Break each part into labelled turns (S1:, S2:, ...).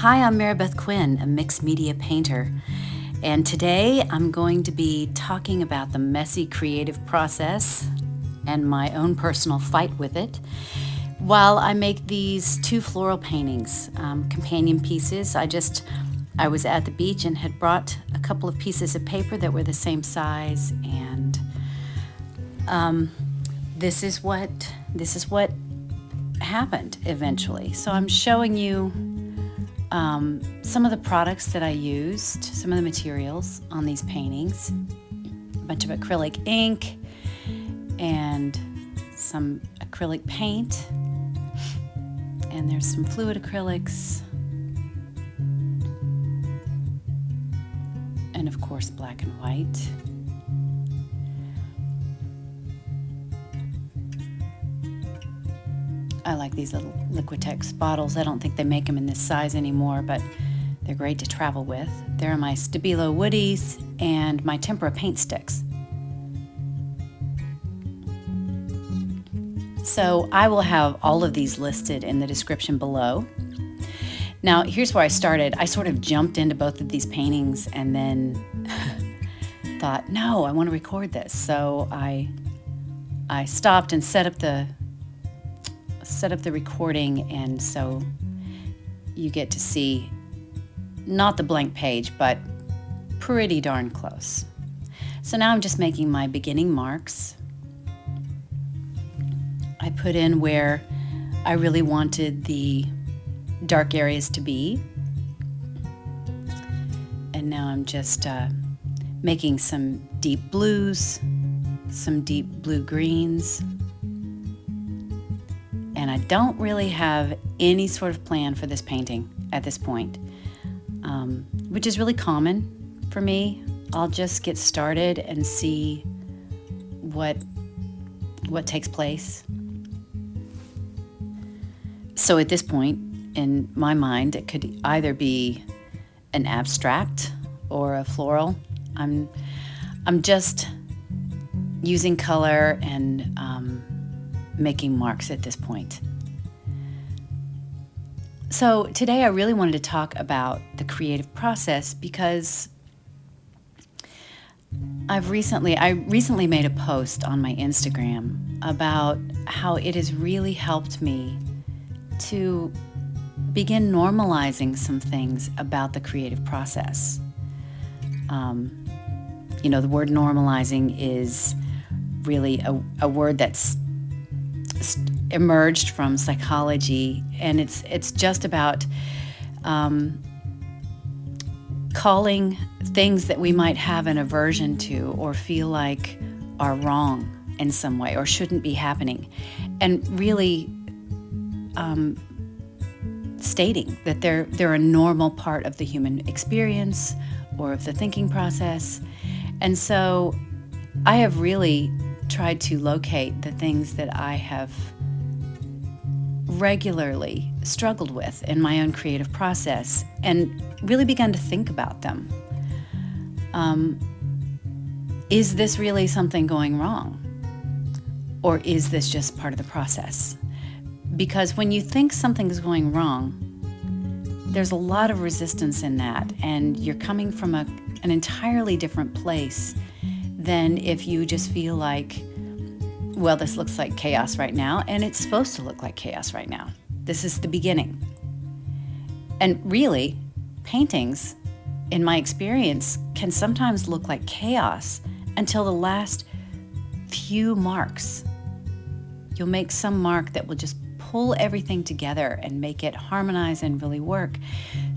S1: Hi, I'm Maribeth Quinn, a mixed media painter, and today I'm going to be talking about the messy creative process and my own personal fight with it while I make these two floral paintings, companion pieces. I was at the beach and had brought a couple of pieces of paper that were the same size, and this is what happened eventually. So I'm showing you some of the products that I used, some of the materials on these paintings, a bunch of acrylic ink and some acrylic paint, and there's some fluid acrylics, and of course black and white. I like these little Liquitex bottles. I don't think they make them in this size anymore, but they're great to travel with. There are my Stabilo Woodies and my tempera paint sticks. So I will have all of these listed in the description below. Now, here's where I started. I sort of jumped into both of these paintings and then thought, no, I want to record this. So I stopped and set up the recording, and so you get to see not the blank page, but pretty darn close. So now I'm just making my beginning marks. I put in where I really wanted the dark areas to be, and now I'm just making some deep blues, some deep blue greens. And I don't really have any sort of plan for this painting at this point, which is really common for me. I'll just get started and see what takes place. So at this point, in my mind, it could either be an abstract or a floral. I'm just using color and making marks at this point. So today I really wanted to talk about the creative process because I recently made a post on my Instagram about how it has really helped me to begin normalizing some things about the creative process. The word normalizing is really a word that's emerged from psychology, and it's just about calling things that we might have an aversion to or feel like are wrong in some way or shouldn't be happening, and really stating that they're a normal part of the human experience or of the thinking process. And so I have really tried to locate the things that I have regularly struggled with in my own creative process and really begun to think about them. Is this really something going wrong? Or is this just part of the process? Because when you think something's going wrong, there's a lot of resistance in that, and you're coming from an entirely different place than if you just feel like, well, this looks like chaos right now, and it's supposed to look like chaos right now. This is the beginning. And really, paintings, in my experience, can sometimes look like chaos until the last few marks. You'll make some mark that will just pull everything together and make it harmonize and really work.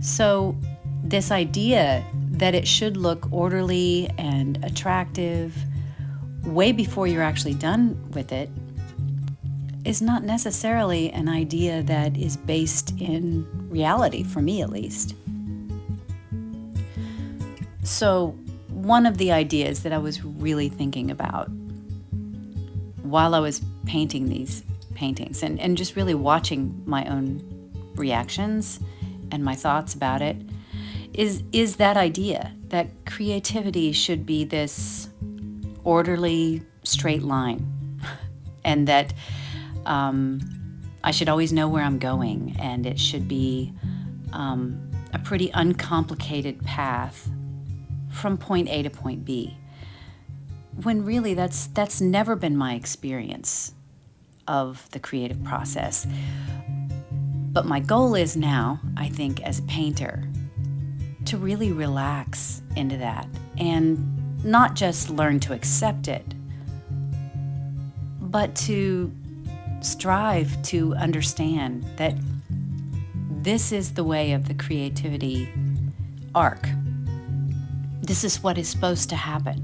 S1: So this idea that it should look orderly and attractive way before you're actually done with it is not necessarily an idea that is based in reality, for me at least. So one of the ideas that I was really thinking about while I was painting these paintings and just really watching my own reactions and my thoughts about it is that idea that creativity should be this orderly, straight line, and that I should always know where I'm going, and it should be a pretty uncomplicated path from point A to point B, when really that's never been my experience of the creative process. But my goal is now, I think, as a painter, to really relax into that and not just learn to accept it, but to strive to understand that this is the way of the creativity arc. This is what is supposed to happen.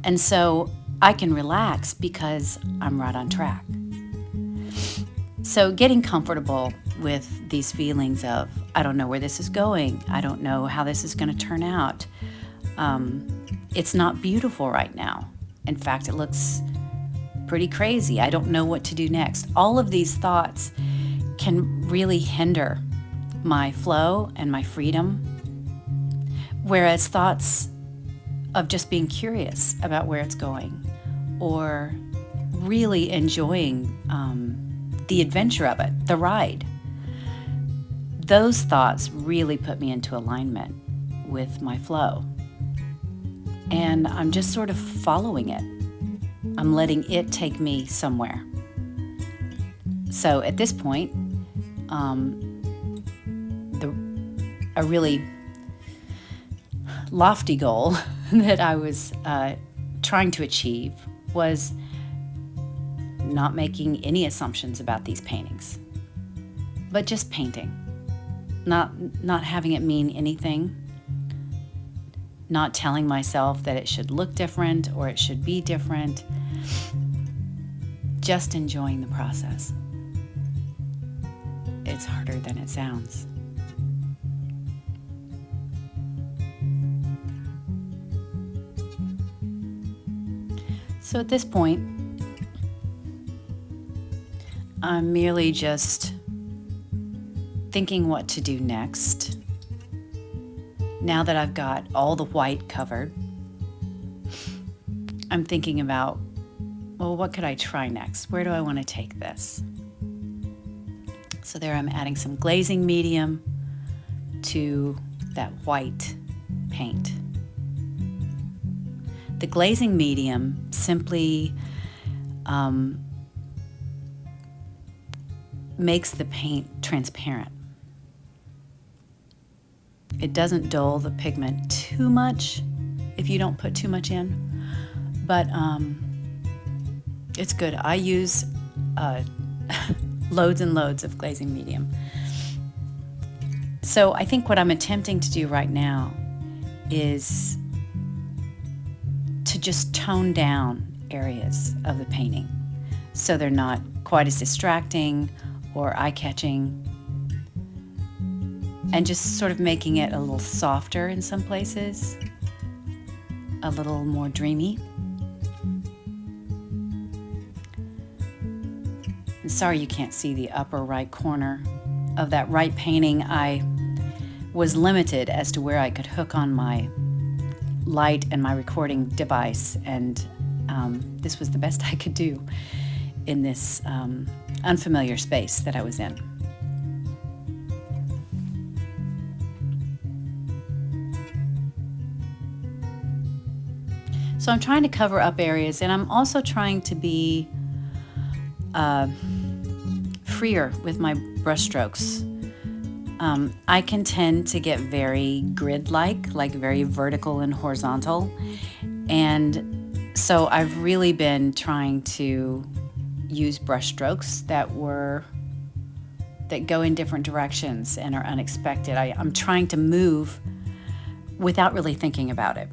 S1: And so I can relax because I'm right on track. So getting comfortable with these feelings of, I don't know where this is going. I don't know how this is going to turn out. It's not beautiful right now. In fact, it looks pretty crazy. I don't know what to do next. All of these thoughts can really hinder my flow and my freedom. Whereas thoughts of just being curious about where it's going or really enjoying the adventure of it, the ride, those thoughts really put me into alignment with my flow. And I'm just sort of following it. I'm letting it take me somewhere. So at this point, a really lofty goal that I was trying to achieve was not making any assumptions about these paintings, but just painting, not having it mean anything, not telling myself that it should look different or it should be different, just enjoying the process. It's harder than it sounds. So at this point, I'm merely just thinking what to do next. Now that I've got all the white covered, I'm thinking about, well, what could I try next? Where do I want to take this? So there I'm adding some glazing medium to that white paint. The glazing medium simply makes the paint transparent. It doesn't dull the pigment too much if you don't put too much in, but it's good. I use loads and loads of glazing medium. So I think what I'm attempting to do right now is to just tone down areas of the painting so they're not quite as distracting or eye-catching, and just sort of making it a little softer in some places, a little more dreamy. I'm sorry you can't see the upper right corner of that right painting. I was limited as to where I could hook on my light and my recording device, and this was the best I could do in this unfamiliar space that I was in. So I'm trying to cover up areas, and I'm also trying to be freer with my brush strokes. I can tend to get very grid-like very vertical and horizontal. And so I've really been trying to use brush strokes that go in different directions and are unexpected. I'm trying to move without really thinking about it.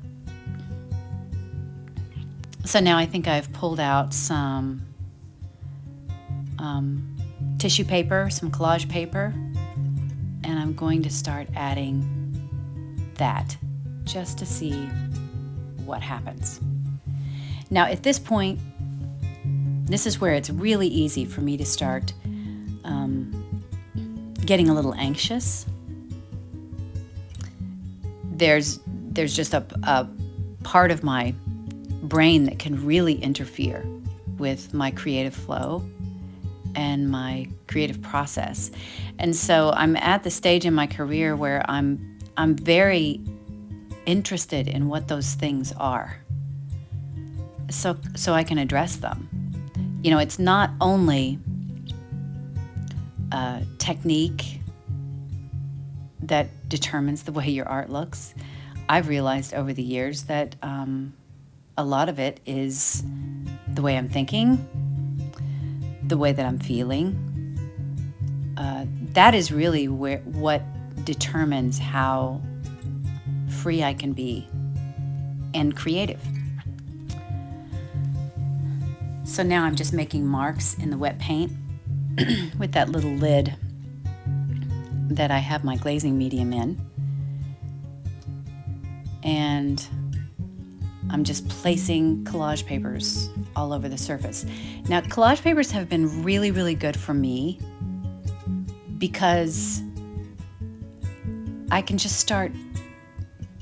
S1: So now I think I've pulled out some tissue paper, some collage paper, and I'm going to start adding that just to see what happens. Now at this point, this is where it's really easy for me to start getting a little anxious. There's just a part of my brain that can really interfere with my creative flow and my creative process. And so I'm at the stage in my career where I'm very interested in what those things are, so I can address them. It's not only technique that determines the way your art looks. I've realized over the years that a lot of it is the way I'm thinking, the way that I'm feeling. That is really what determines how free I can be and creative. So now I'm just making marks in the wet paint with that little lid that I have my glazing medium in. And I'm just placing collage papers all over the surface. Now, collage papers have been really, really good for me because I can just start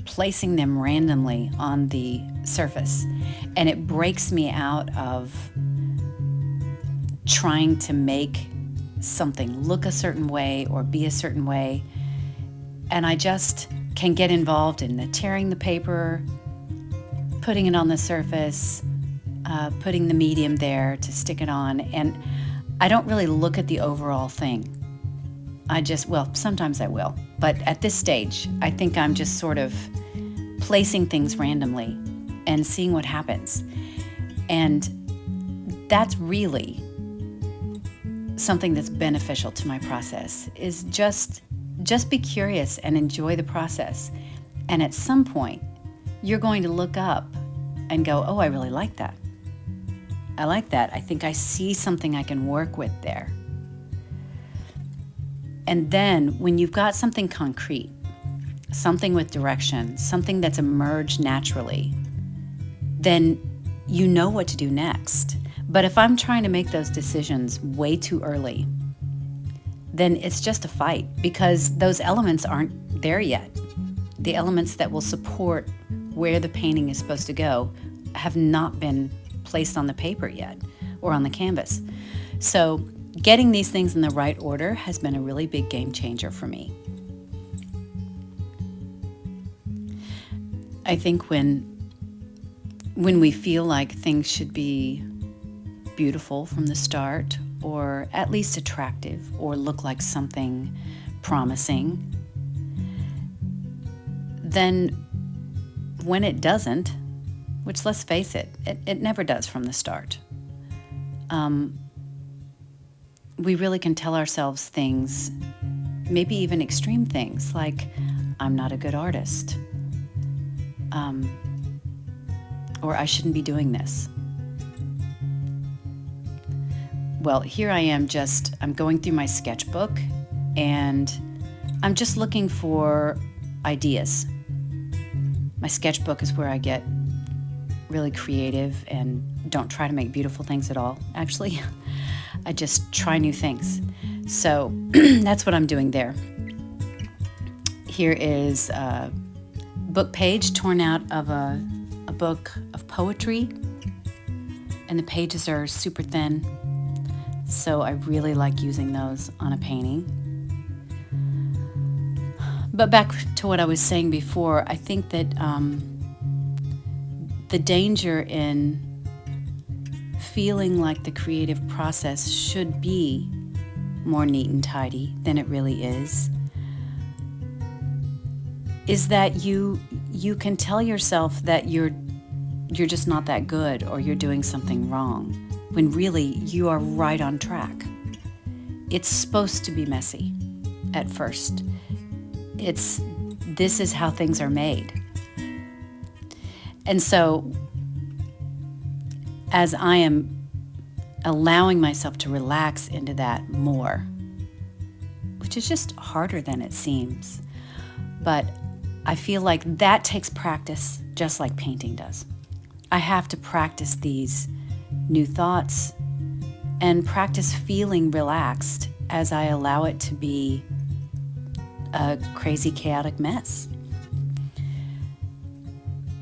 S1: placing them randomly on the surface, and it breaks me out of trying to make something look a certain way or be a certain way. And I just can get involved in the tearing the paper, putting it on the surface, putting the medium there to stick it on. And I don't really look at the overall thing. Sometimes I will. But at this stage, I think I'm just sort of placing things randomly and seeing what happens. And that's really something that's beneficial to my process, is just be curious and enjoy the process. And at some point, you're going to look up and go, oh, I really like that. I like that. I think I see something I can work with there. And then when you've got something concrete, something with direction, something that's emerged naturally, then you know what to do next. But if I'm trying to make those decisions way too early, then it's just a fight, because those elements aren't there yet. The elements that will support where the painting is supposed to go have not been placed on the paper yet or on the canvas. So getting these things in the right order has been a really big game changer for me. I think when we feel like things should be beautiful from the start, or at least attractive, or look like something promising, then when it doesn't, which, let's face it, it never does from the start, we really can tell ourselves things, maybe even extreme things like, I'm not a good artist, or I shouldn't be doing this. Well, here I am I'm going through my sketchbook, and I'm just looking for ideas. My sketchbook is where I get really creative and don't try to make beautiful things at all, actually. I just try new things. So that's what I'm doing there. Here is a book page torn out of a book of poetry, and the pages are super thin. So I really like using those on a painting. But back to what I was saying before, I think that the danger in feeling like the creative process should be more neat and tidy than it really is that you can tell yourself that you're just not that good, or you're doing something wrong, when really you are right on track. It's supposed to be messy at first. This is how things are made. And so as I am allowing myself to relax into that more, which is just harder than it seems, but I feel like that takes practice, just like painting does. I have to practice these new thoughts and practice feeling relaxed as I allow it to be a crazy, chaotic mess.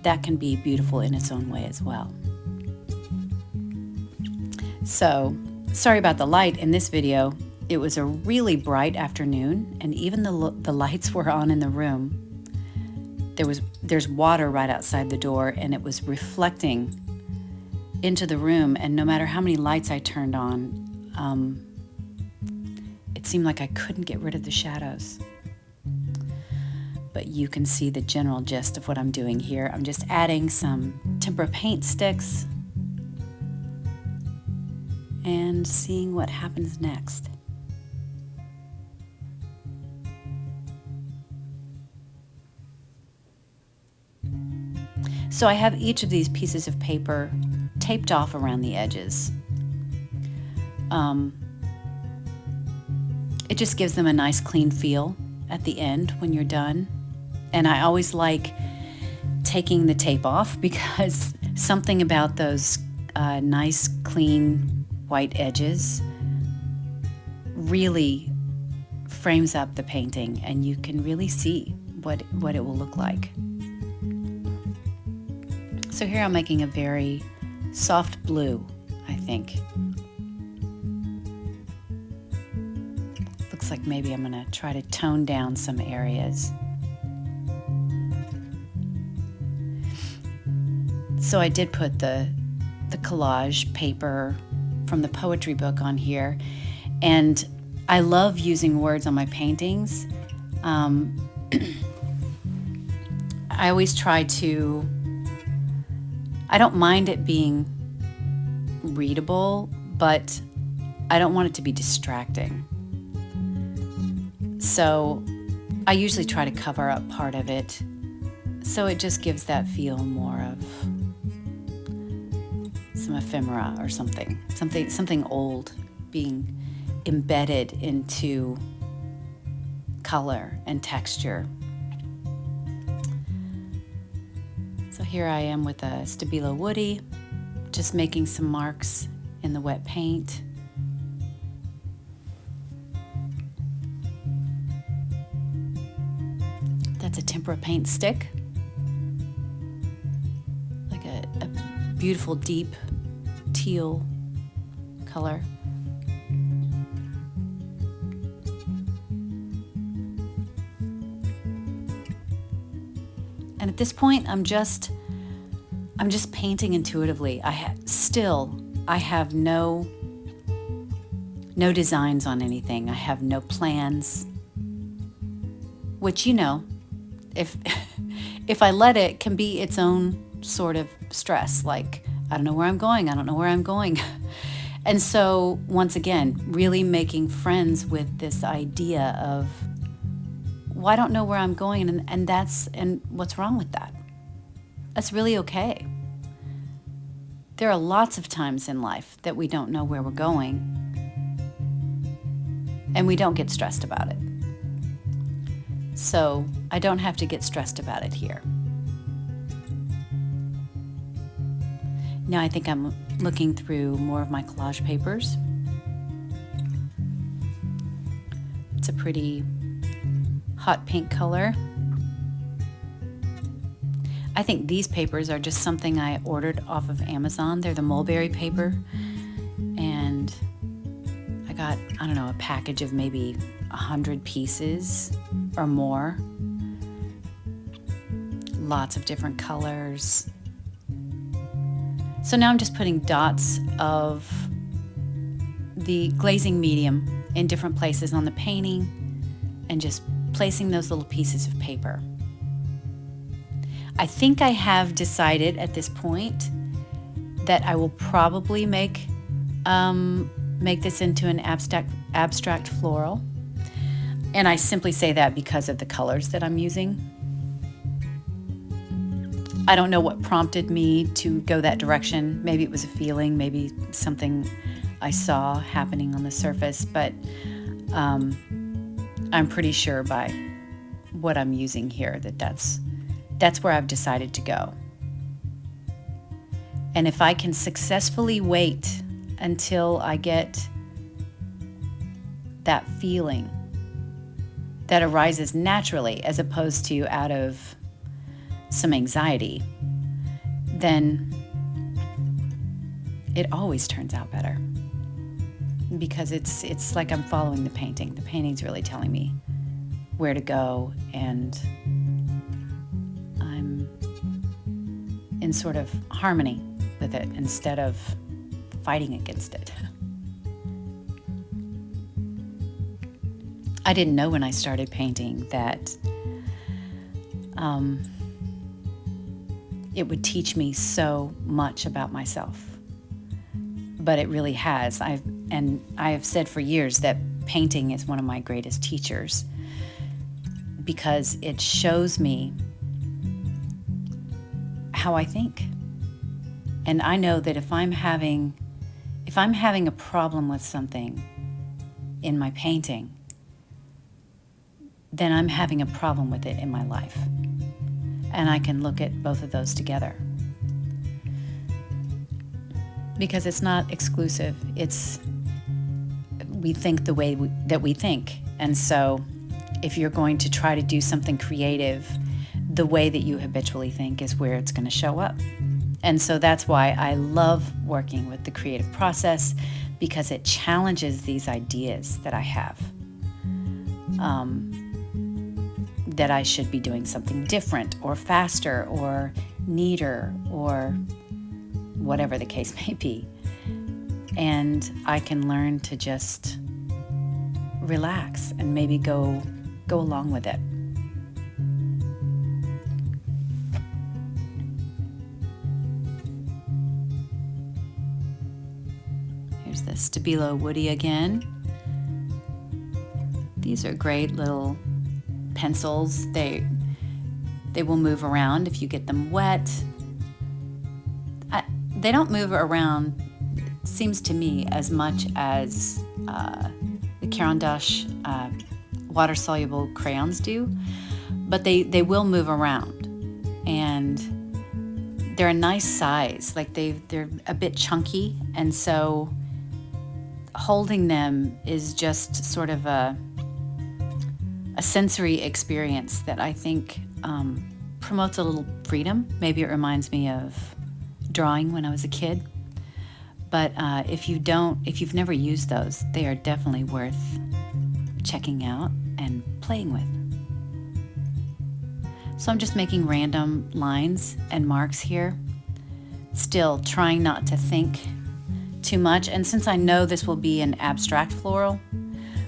S1: That can be beautiful in its own way as well. So Sorry about the light in this video. It was a really bright afternoon, and even the lights were on in the room. There's water right outside the door, and it was reflecting into the room, and no matter how many lights I turned on, it seemed like I couldn't get rid of the shadows. But you can see the general gist of what I'm doing here. I'm just adding some tempera paint sticks and seeing what happens next. So I have each of these pieces of paper taped off around the edges. It just gives them a nice clean feel at the end when you're done. And I always like taking the tape off because something about those nice clean white edges really frames up the painting, and you can really see what it will look like. So here I'm making a very soft blue, I think. Looks like maybe I'm going to try to tone down some areas. So I did put the collage paper from the poetry book on here, and I love using words on my paintings. I always try to, I don't mind it being readable, but I don't want it to be distracting. So I usually try to cover up part of it, so it just gives that feel more of some ephemera or something old being embedded into color and texture. So here I am with a Stabilo Woody, just making some marks in the wet paint. That's a tempera paint stick, like a beautiful deep teal color. And at this point, I'm just painting intuitively. I have no designs on anything. I have no plans, which, you know, if I let it, can be its own sort of stress. Like, I don't know where I'm going. I don't know where I'm going. And so once again, really making friends with this idea of, well, I don't know where I'm going, and what's wrong with that? That's really okay. There are lots of times in life that we don't know where we're going, and we don't get stressed about it. So I don't have to get stressed about it here. Now I think I'm looking through more of my collage papers. It's a pretty hot pink color. I think these papers are just something I ordered off of Amazon. They're the mulberry paper, and I got, I don't know, a package of maybe 100 pieces or more. Lots of different colors. So now I'm just putting dots of the glazing medium in different places on the painting and just placing those little pieces of paper. I think I have decided at this point that I will probably make this into an abstract floral. And I simply say that because of the colors that I'm using. I don't know what prompted me to go that direction. Maybe it was a feeling, maybe something I saw happening on the surface, but I'm pretty sure by what I'm using here that's where I've decided to go. And if I can successfully wait until I get that feeling that arises naturally as opposed to out of some anxiety, then it always turns out better. because it's like I'm following the painting. The painting's really telling me where to go, and I'm in sort of harmony with it instead of fighting against it. I didn't know when I started painting that it would teach me so much about myself, but it really has. I have said for years that painting is one of my greatest teachers because it shows me how I think. And I know that if I'm having a problem with something in my painting, then I'm having a problem with it in my life. And I can look at both of those together. Because it's not exclusive. We think the way that we think. And so if you're going to try to do something creative, the way that you habitually think is where it's going to show up. And so that's why I love working with the creative process, because it challenges these ideas that I have. That I should be doing something different or faster or neater or whatever the case may be. And I can learn to just relax and maybe go along with it. Here's the Stabilo Woody again. These are great little pencils. They will move around if you get them wet. They don't move around, it seems to me, as much as the Caran d'Ache water-soluble crayons do, but they will move around, and they're a nice size. Like they're a bit chunky, and so holding them is just sort of a sensory experience that I think promotes a little freedom. Maybe it reminds me of drawing when I was a kid. But if you've never used those, they are definitely worth checking out and playing with. So I'm just making random lines and marks here, still trying not to think too much. And since I know this will be an abstract floral,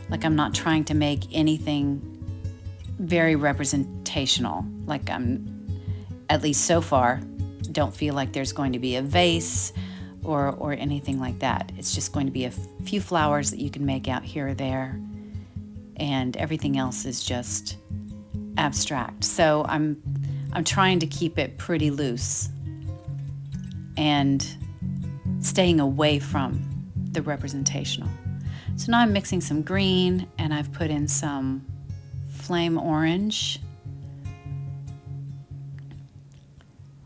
S1: like I'm not trying to make anything very representational. Like at least so far, don't feel like there's going to be a vase or anything like that. It's just going to be a few flowers that you can make out here or there, and everything else is just abstract. So I'm trying to keep it pretty loose and staying away from the representational. So now I'm mixing some green, and I've put in some flame orange,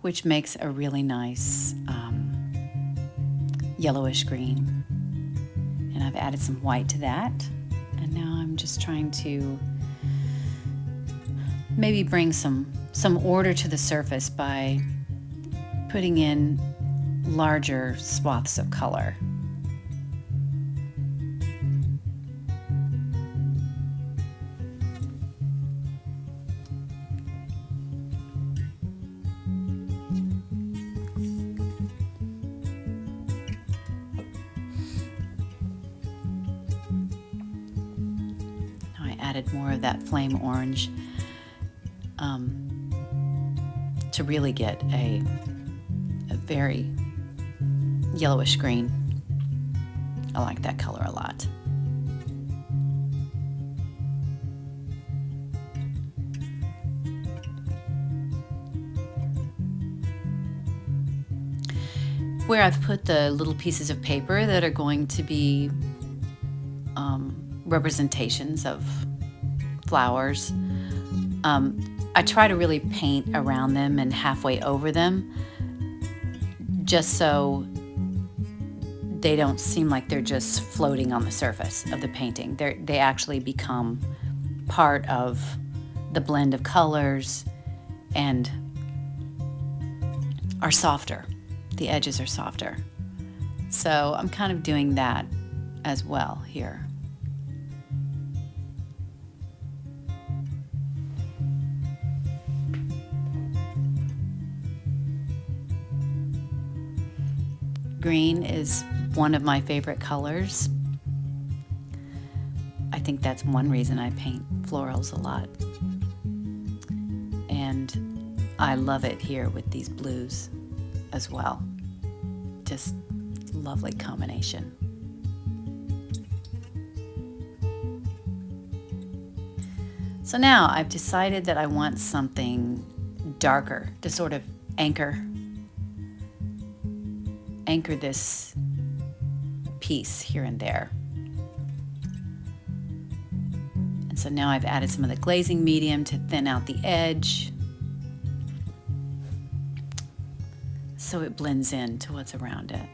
S1: which makes a really nice yellowish green. And I've added some white to that. And now I'm just trying to maybe bring some order to the surface by putting in larger swaths of color. Added more of that flame orange to really get a very yellowish green. I like that color a lot. Where I've put the little pieces of paper that are going to be representations of flowers, I try to really paint around them and halfway over them, just so they don't seem like they're just floating on the surface of the painting. They actually become part of the blend of colors and are softer. The edges are softer. So I'm kind of doing that as well here. Green is one of my favorite colors. I think that's one reason I paint florals a lot. And I love it here with these blues as well. Just lovely combination. So now I've decided that I want something darker to sort of anchor this piece here and there. And so now I've added some of the glazing medium to thin out the edge so it blends in to what's around it.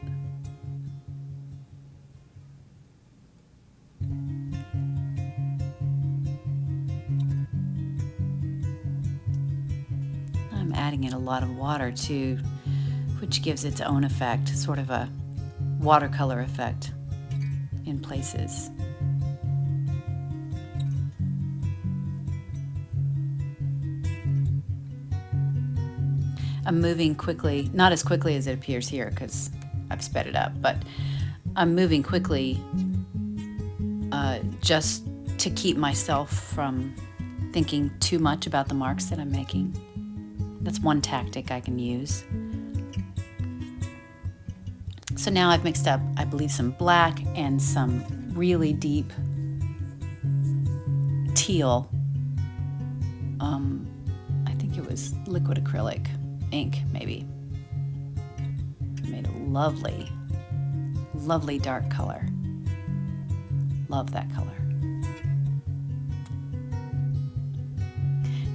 S1: I'm adding in a lot of water too, which gives its own effect, sort of a watercolor effect in places. I'm moving quickly, not as quickly as it appears here because I've sped it up, but I'm moving quickly just to keep myself from thinking too much about the marks that I'm making. That's one tactic I can use. So now I've mixed up, I believe, some black and some really deep teal. I think it was liquid acrylic ink, maybe. It made a lovely, lovely dark color. Love that color.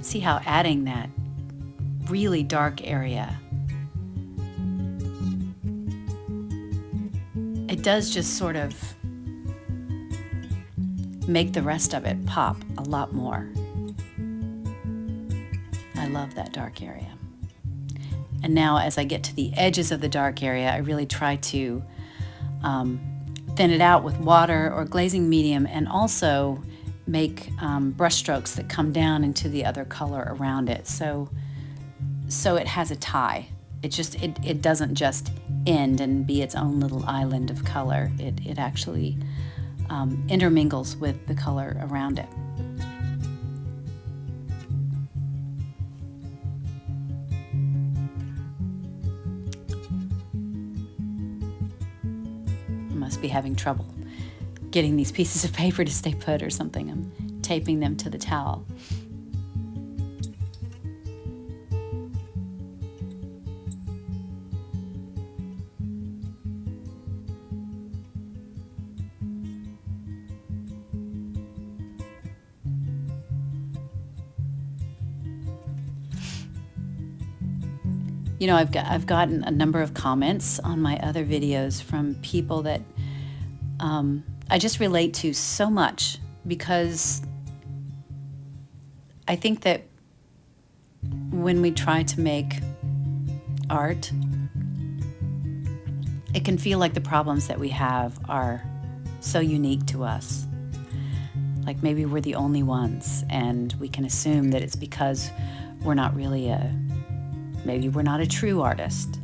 S1: See how adding that really dark area, it does just sort of make the rest of it pop a lot more. I love that dark area. And now as I get to the edges of the dark area, I really try to thin it out with water or glazing medium, and also make brush strokes that come down into the other color around it. So it has a tie. It doesn't just end and be its own little island of color. It actually intermingles with the color around it. I must be having trouble getting these pieces of paper to stay put or something. I'm taping them to the towel. You know, I've gotten a number of comments on my other videos from people that I just relate to so much, because I think that when we try to make art, it can feel like the problems that we have are so unique to us. Like maybe we're the only ones, and we can assume that it's because we're not really maybe we're not a true artist.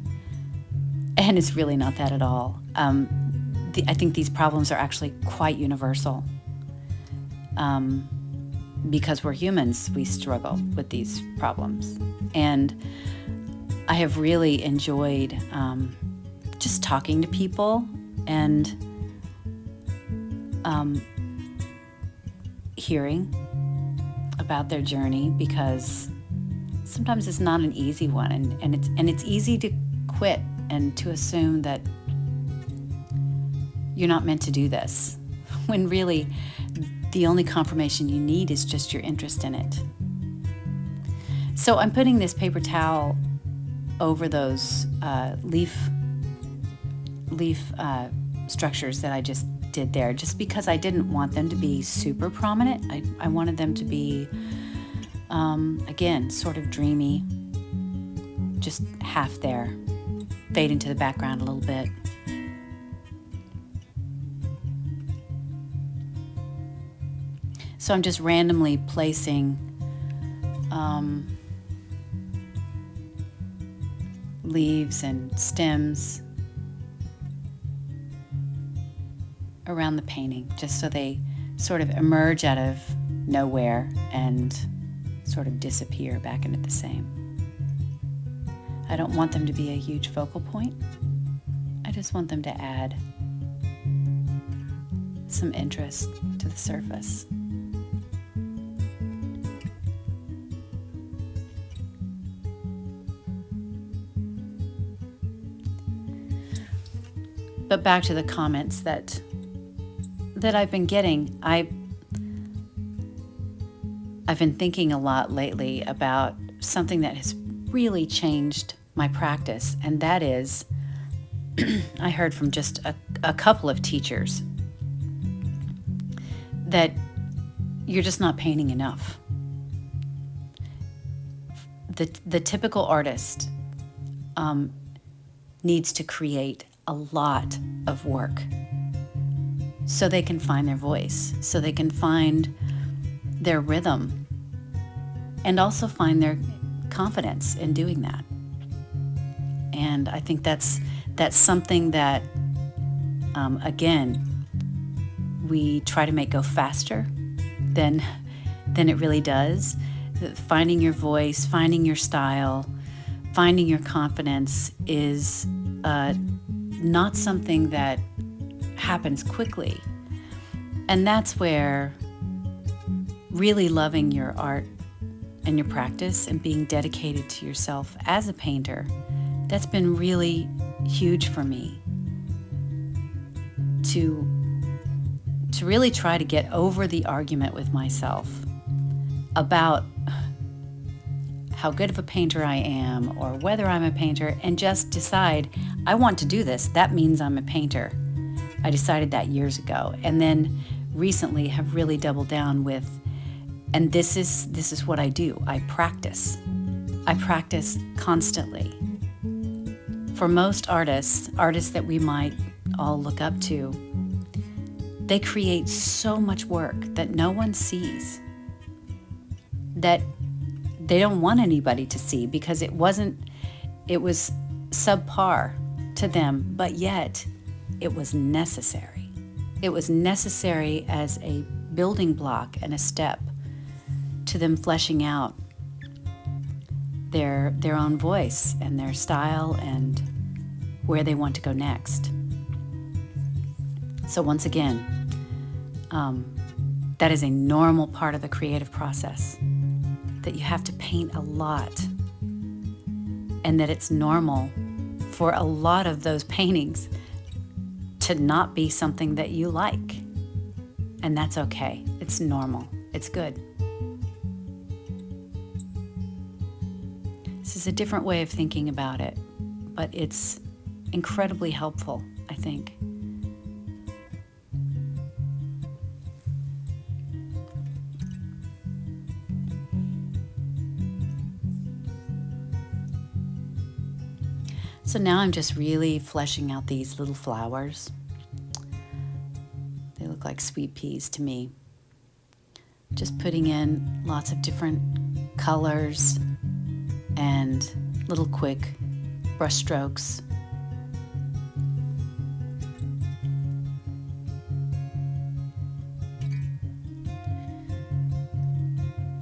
S1: And it's really not that at all. I think these problems are actually quite universal. Because we're humans, we struggle with these problems. And I have really enjoyed just talking to people and hearing about their journey, because sometimes it's not an easy one, and it's easy to quit and to assume that you're not meant to do this, when really the only confirmation you need is just your interest in it. So I'm putting this paper towel over those leaf structures that I just did there, just because I didn't want them to be super prominent. I wanted them to be again, sort of dreamy, just half there, fade into the background a little bit. So I'm just randomly placing leaves and stems around the painting, just so they sort of emerge out of nowhere and sort of disappear back into the same. I don't want them to be a huge focal point. I just want them to add some interest to the surface. But back to the comments that I've been getting. I've been thinking a lot lately about something that has really changed my practice, and that is, I heard from just a couple of teachers that you're just not painting enough. The typical artist needs to create a lot of work so they can find their voice, so they can find their rhythm, and also find their confidence in doing that. And I think that's something that, again, we try to make go faster than it really does. Finding your voice, finding your style, finding your confidence is not something that happens quickly. And that's where really loving your art and your practice and being dedicated to yourself as a painter, that's been really huge for me to really try to get over the argument with myself about how good of a painter I am or whether I'm a painter, and just decide, I want to do this. That means I'm a painter. I decided that years ago, and then recently have really doubled down with, and this is what I do. I practice. I practice constantly. For most artists that we might all look up to, they create so much work that no one sees, that they don't want anybody to see because it was subpar to them, but yet it was necessary. It was necessary as a building block and a step to them fleshing out their own voice and their style and where they want to go next. So once again, that is a normal part of the creative process, that you have to paint a lot, and that it's normal for a lot of those paintings to not be something that you like. And that's okay. It's normal. It's good. This is a different way of thinking about it, but it's incredibly helpful, I think. So now I'm just really fleshing out these little flowers. They look like sweet peas to me. Just putting in lots of different colors and little quick brush strokes.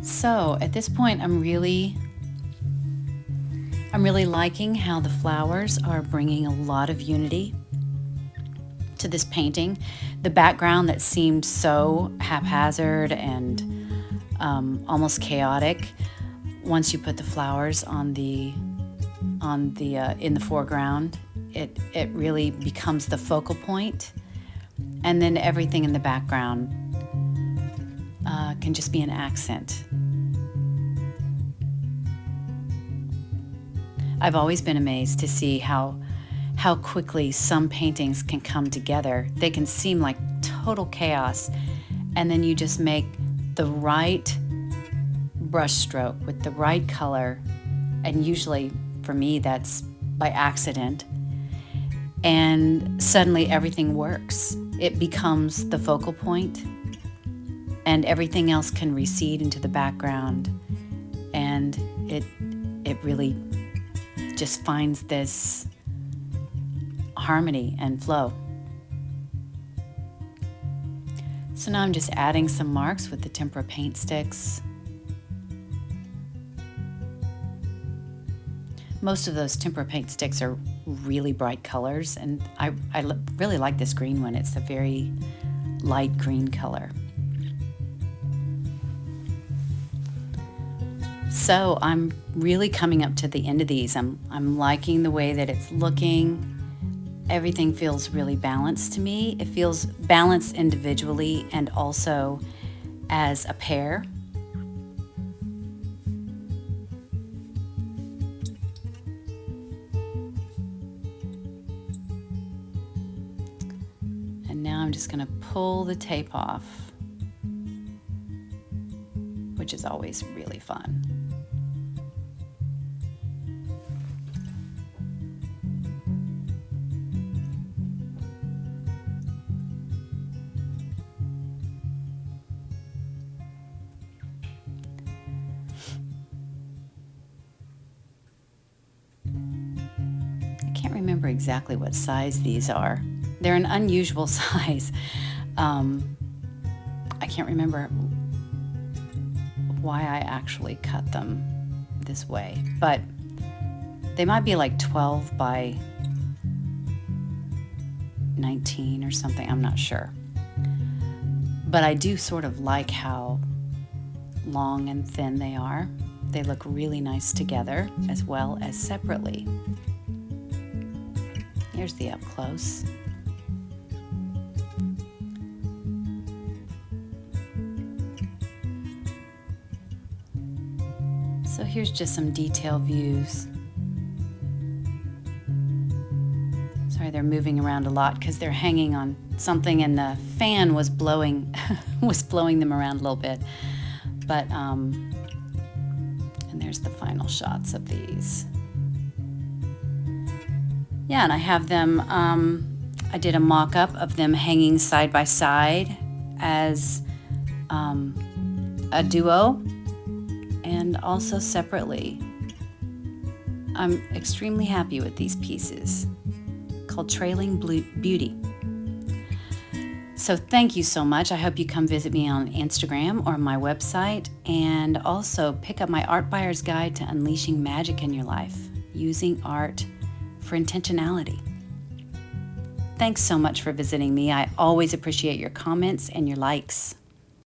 S1: So at this point, I'm really liking how the flowers are bringing a lot of unity to this painting. The background that seemed so haphazard and almost chaotic, once you put the flowers in the foreground, it really becomes the focal point, and then everything in the background can just be an accent. I've always been amazed to see how quickly some paintings can come together. They can seem like total chaos, and then you just make the right brush stroke with the right color, and usually for me that's by accident, and suddenly everything works. It becomes the focal point, and everything else can recede into the background, and it really just finds this harmony and flow. So now I'm just adding some marks with the tempera paint sticks. Most of those tempera paint sticks are really bright colors, and I really like this green one. It's a very light green color. So I'm really coming up to the end of these. I'm liking the way that it's looking. Everything feels really balanced to me. It feels balanced individually and also as a pair. And now I'm just going to pull the tape off, which is always really fun. I can't remember exactly what size these are. They're an unusual size. I can't remember why I actually cut them this way, but they might be like 12 by 19 or something. I'm not sure. But I do sort of like how long and thin they are. They look really nice together as well as separately. Here's the up close. So here's just some detail views. Sorry, they're moving around a lot because they're hanging on something and the fan was blowing them around a little bit. But and there's the final shots of these. Yeah, and I have them, I did a mock-up of them hanging side by side as a duo and also separately. I'm extremely happy with these pieces, called Trailing Beauty. So thank you so much. I hope you come visit me on Instagram or my website, and also pick up my Art Buyer's Guide to Unleashing Magic in Your Life, using art for intentionality. Thanks so much for visiting me. I always appreciate your comments and your likes.